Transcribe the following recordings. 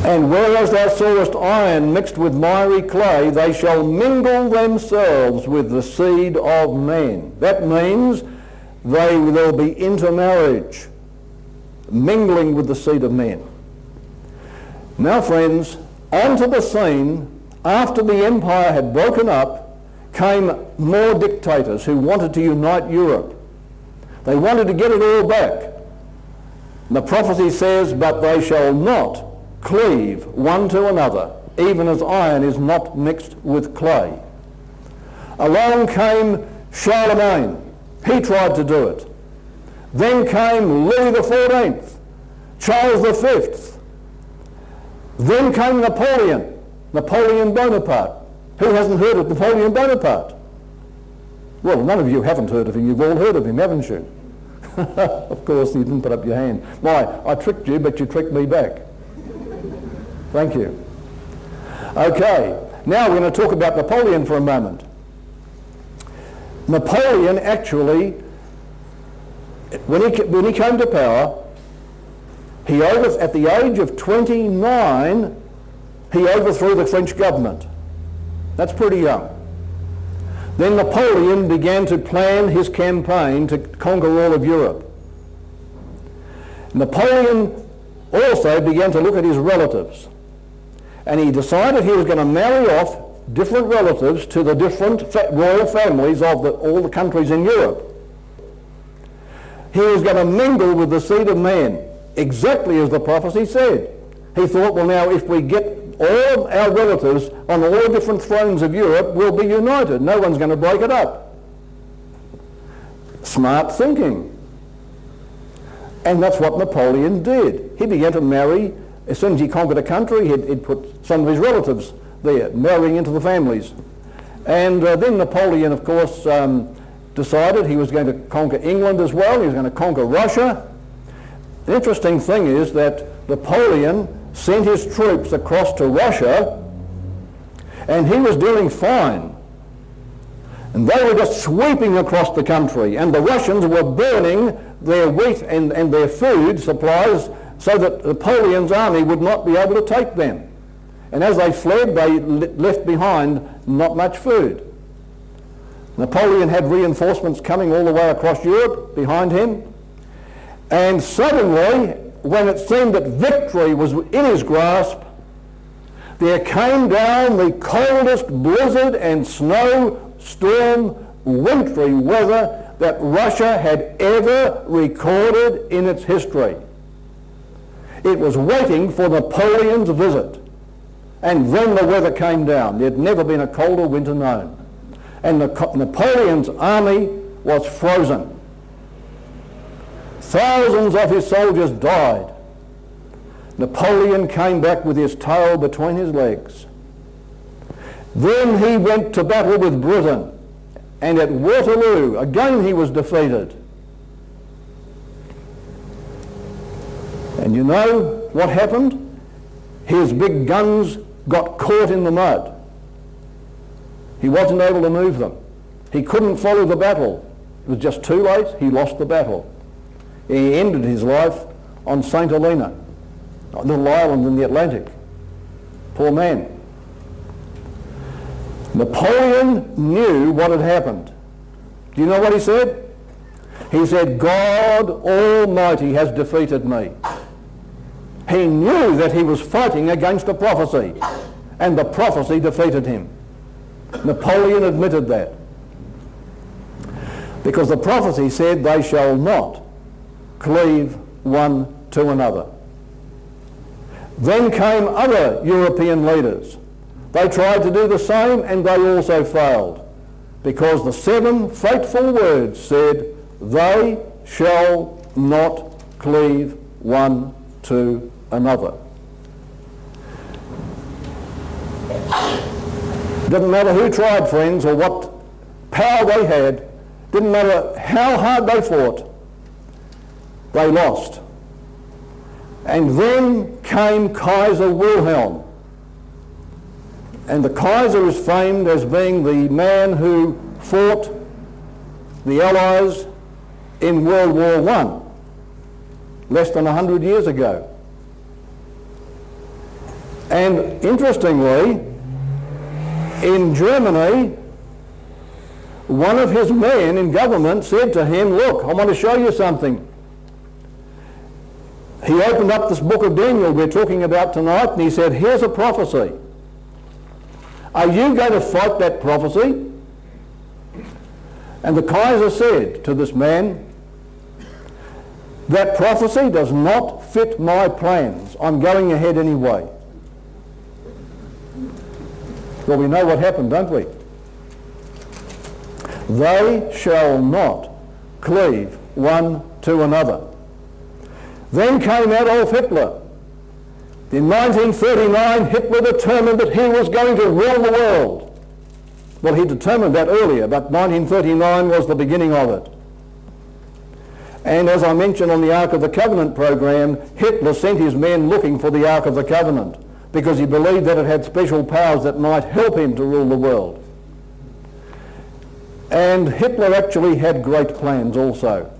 And whereas thou sawest iron mixed with miry clay, they shall mingle themselves with the seed of men. That means there'll be intermarriage, mingling with the seed of men. Now, friends, onto the scene, after the empire had broken up, came more dictators who wanted to unite Europe. They wanted to get it all back. And the prophecy says, but they shall not cleave one to another, even as iron is not mixed with clay. Along came Charlemagne. He tried to do it. Then came Louis XIV, Charles V. Then came Napoleon Bonaparte. Who hasn't heard of Napoleon Bonaparte? Well, none of you haven't heard of him. You've all heard of him, haven't you? Of course, you didn't put up your hand. Why? I tricked you, but you tricked me back. Thank you. Okay, now we're going to talk about Napoleon for a moment. Napoleon actually, when he came to power, at the age of 29, he overthrew the French government. That's pretty young. Then Napoleon began to plan his campaign to conquer all of Europe. Napoleon also began to look at his relatives, and he decided he was going to marry off different relatives to the different royal families of all the countries in Europe. He was going to mingle with the seed of man, exactly as the prophecy said. He thought, well, now if we get all of our relatives on all the different thrones of Europe, we'll be united. No one's going to break it up. Smart thinking. And that's what Napoleon did. He began to marry. As soon as he conquered a country, he'd put some of his relatives there, marrying into the families. And then Napoleon, of course, decided he was going to conquer England as well. He was going to conquer Russia. The interesting thing is that Napoleon sent his troops across to Russia, and he was doing fine. And they were just sweeping across the country, and the Russians were burning their wheat and their food supplies so that Napoleon's army would not be able to take them. And as they fled, they left behind not much food. Napoleon had reinforcements coming all the way across Europe behind him, and suddenly, when it seemed that victory was in his grasp, there came down the coldest blizzard and snowstorm wintry weather that Russia had ever recorded in its history. It was waiting for Napoleon's visit, and then the weather came down. There had never been a colder winter known, and Napoleon's army was frozen. Thousands of his soldiers died. Napoleon came back with his tail between his legs. Then he went to battle with Britain, and at Waterloo again he was defeated. And you know what happened? His big guns got caught in the mud. He wasn't able to move them. He couldn't follow the battle. It was just too late. He lost the battle. He ended his life on St. Helena, a little island in the Atlantic. Poor man. Napoleon knew what had happened. Do you know what he said? He said, God Almighty has defeated me. He knew that he was fighting against a prophecy, and the prophecy defeated him. Napoleon admitted that. Because the prophecy said, they shall not cleave one to another. Then came other European leaders. They tried to do the same, and they also failed, because the 7 fateful words said, they shall not cleave one to another. Didn't matter who tried, friends, or what power they had. Didn't matter how hard they fought. They lost. And then came Kaiser Wilhelm. And the Kaiser is famed as being the man who fought the Allies in World War I, less than 100 years ago. And interestingly, in Germany, one of his men in government said to him, look, I want to show you something. He opened up this book of Daniel we're talking about tonight, and he said, here's a prophecy. Are you going to fight that prophecy? And the Kaiser said to this man, that prophecy does not fit my plans. I'm going ahead anyway. Well, we know what happened, don't we? They shall not cleave one to another. Then came Adolf Hitler. In 1939, Hitler determined that he was going to rule the world. Well, he determined that earlier, but 1939 was the beginning of it. And as I mentioned on the Ark of the Covenant program, Hitler sent his men looking for the Ark of the Covenant because he believed that it had special powers that might help him to rule the world. And Hitler actually had great plans also.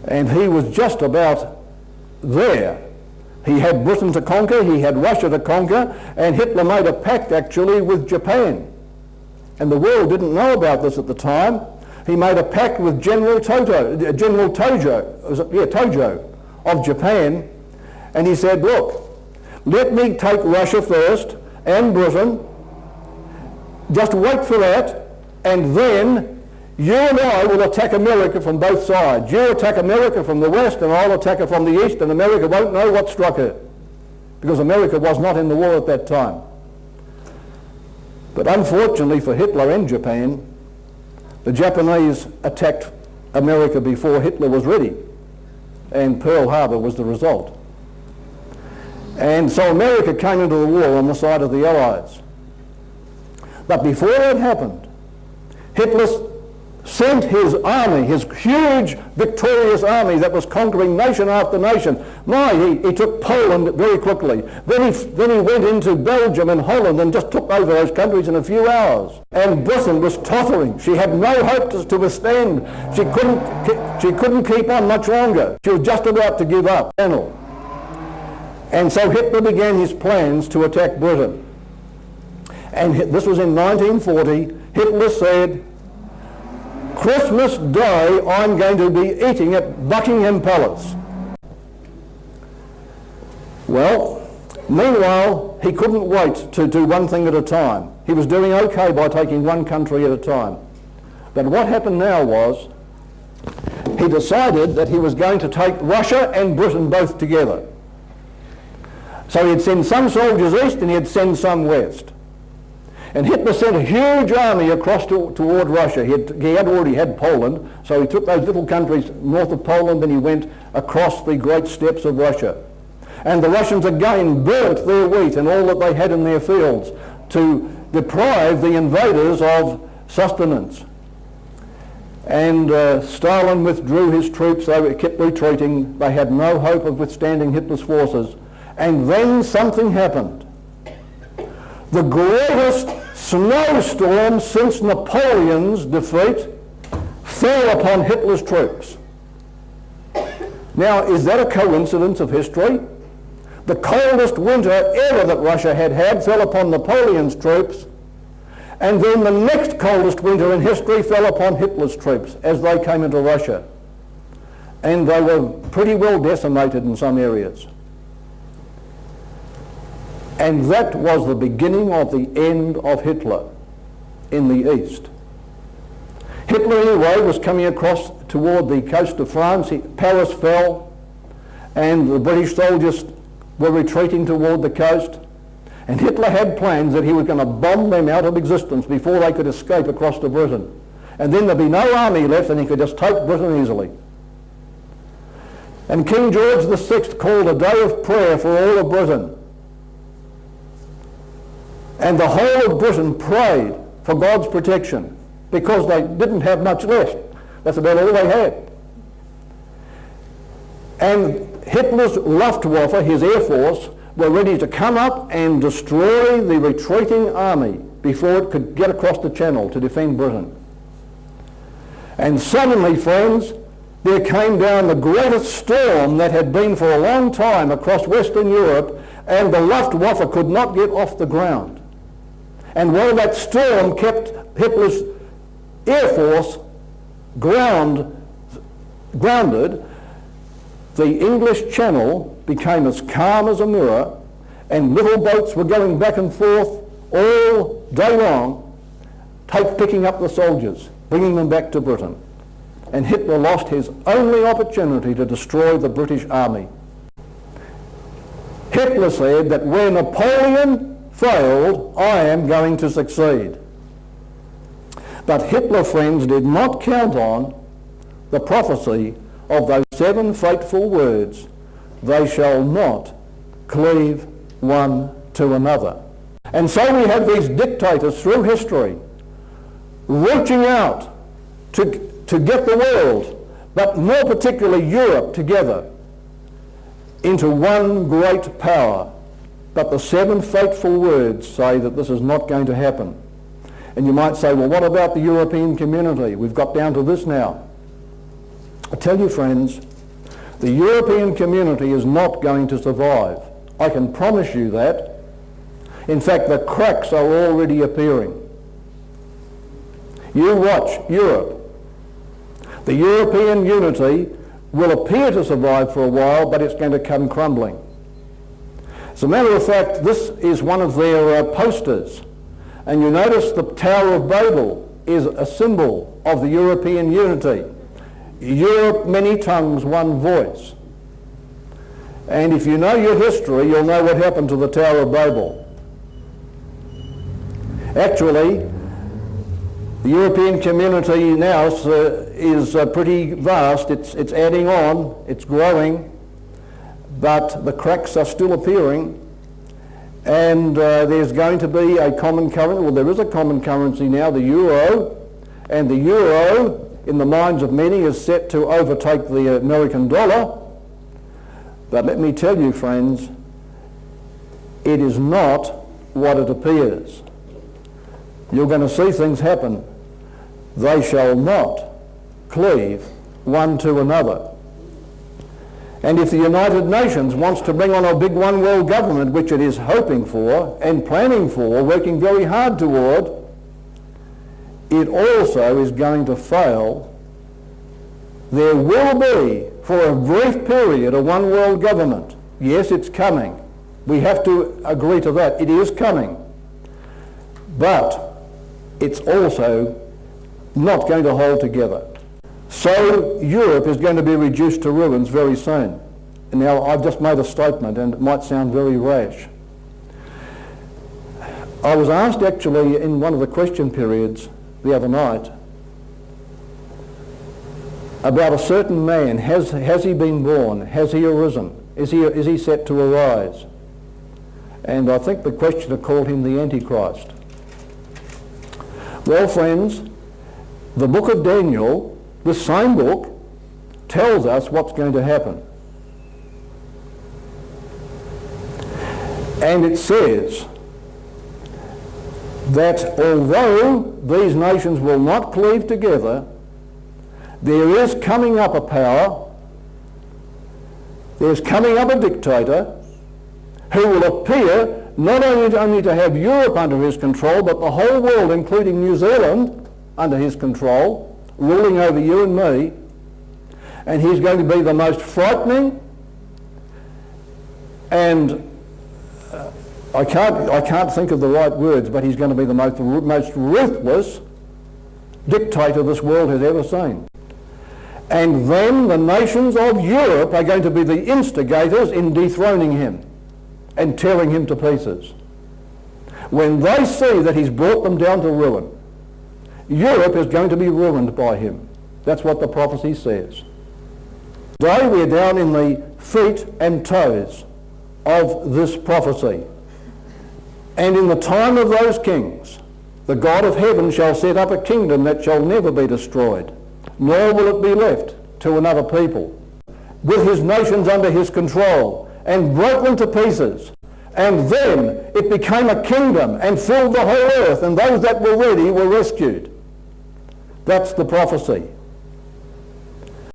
And he was just about there. He had Britain to conquer, he had Russia to conquer, and Hitler made a pact actually with Japan. And the world didn't know about this at the time. He made a pact with General Tojo of Japan, and he said, look, let me take Russia first and Britain, just wait for that, and then you and I will attack America from both sides. You attack America from the west and I'll attack her from the east, and America won't know what struck her, because America was not in the war at that time. But unfortunately for Hitler and Japan, the Japanese attacked America before Hitler was ready, and Pearl Harbor was the result. And so America came into the war on the side of the Allies. But before that happened, Hitler sent his army, his huge victorious army that was conquering nation after nation. He took Poland very quickly. Then he went into Belgium and Holland and just took over those countries in a few hours. And Britain was tottering. She had no hope to withstand. She couldn't keep on much longer. She was just about to give up. And so Hitler began his plans to attack Britain. And this was in 1940. Hitler said, Christmas Day I'm going to be eating at Buckingham Palace. Well, meanwhile, he couldn't wait to do one thing at a time. He was doing okay by taking one country at a time. But what happened now was, he decided that he was going to take Russia and Britain both together. So he'd send some soldiers east and he'd send some west. And Hitler sent a huge army across toward Russia. He had already had Poland, so he took those little countries north of Poland and he went across the great steppes of Russia. And the Russians again burnt their wheat and all that they had in their fields to deprive the invaders of sustenance. And Stalin withdrew his troops. They kept retreating. They had no hope of withstanding Hitler's forces. And then something happened. The greatest snowstorm since Napoleon's defeat fell upon Hitler's troops. Now, is that a coincidence of history? The coldest winter ever that Russia had fell upon Napoleon's troops, and then the next coldest winter in history fell upon Hitler's troops as they came into Russia. And they were pretty well decimated in some areas. And that was the beginning of the end of Hitler in the East. Hitler, anyway, was coming across toward the coast of France. Paris fell, and the British soldiers were retreating toward the coast. And Hitler had plans that he was going to bomb them out of existence before they could escape across to Britain. And then there'd be no army left, and he could just take Britain easily. And King George VI called a day of prayer for all of Britain. And the whole of Britain prayed for God's protection because they didn't have much left. That's about all they had. And Hitler's Luftwaffe, his air force, were ready to come up and destroy the retreating army before it could get across the channel to defend Britain. And suddenly, friends, there came down the greatest storm that had been for a long time across Western Europe, and the Luftwaffe could not get off the ground. And while that storm kept Hitler's air force grounded, the English Channel became as calm as a mirror, and little boats were going back and forth all day long, picking up the soldiers, bringing them back to Britain. And Hitler lost his only opportunity to destroy the British army. Hitler said that where Napoleon failed, I am going to succeed. But Hitler, friends, did not count on the prophecy of those 7 fateful words, they shall not cleave one to another. And so we have these dictators through history reaching out to get the world, but more particularly Europe, together into one great power. But the 7 fateful words say that this is not going to happen. And you might say, well, what about the European community? We've got down to this now. I tell you, friends, the European community is not going to survive. I can promise you that. In fact, the cracks are already appearing. You watch Europe. The European unity will appear to survive for a while, but it's going to come crumbling. As a matter of fact, this is one of their posters. And you notice the Tower of Babel is a symbol of the European unity. Europe, many tongues, one voice. And if you know your history, you'll know what happened to the Tower of Babel. Actually, the European community now is pretty vast. It's adding on, it's growing, but the cracks are still appearing. And there's going to be a common currency. Well, there is a common currency now, the euro, and the euro, in the minds of many, is set to overtake the American dollar. But let me tell you, friends, it is not what it appears. You're going to see things happen. They shall not cleave one to another. And if the United Nations wants to bring on a big one world government, which it is hoping for and planning for, working very hard toward, it also is going to fail. There will be, for a brief period, a one world government. Yes, it's coming. We have to agree to that. It is coming. But it's also not going to hold together. So Europe is going to be reduced to ruins very soon. And now, I've just made a statement, and it might sound very rash. I was asked actually in one of the question periods the other night about a certain man. Has he been born? Has he arisen? Is he set to arise? And I think the questioner called him the Antichrist. Well, friends, the book of Daniel, the same book, tells us what's going to happen. And it says that although these nations will not cleave together, there is coming up a power, there's coming up a dictator who will appear not only to have Europe under his control, but the whole world, including New Zealand, under his control, ruling over you and me. And he's going to be the most frightening and I can't think of the right words, but he's going to be the most ruthless dictator this world has ever seen. And then the nations of Europe are going to be the instigators in dethroning him and tearing him to pieces. When they see that he's brought them down to ruin, Europe is going to be ruined by him. That's what the prophecy says. Today we're down in the feet and toes of this prophecy. And in the time of those kings, the God of heaven shall set up a kingdom that shall never be destroyed, nor will it be left to another people, with his nations under his control, and broke them to pieces. And then it became a kingdom and filled the whole earth, and those that were ready were rescued. That's the prophecy.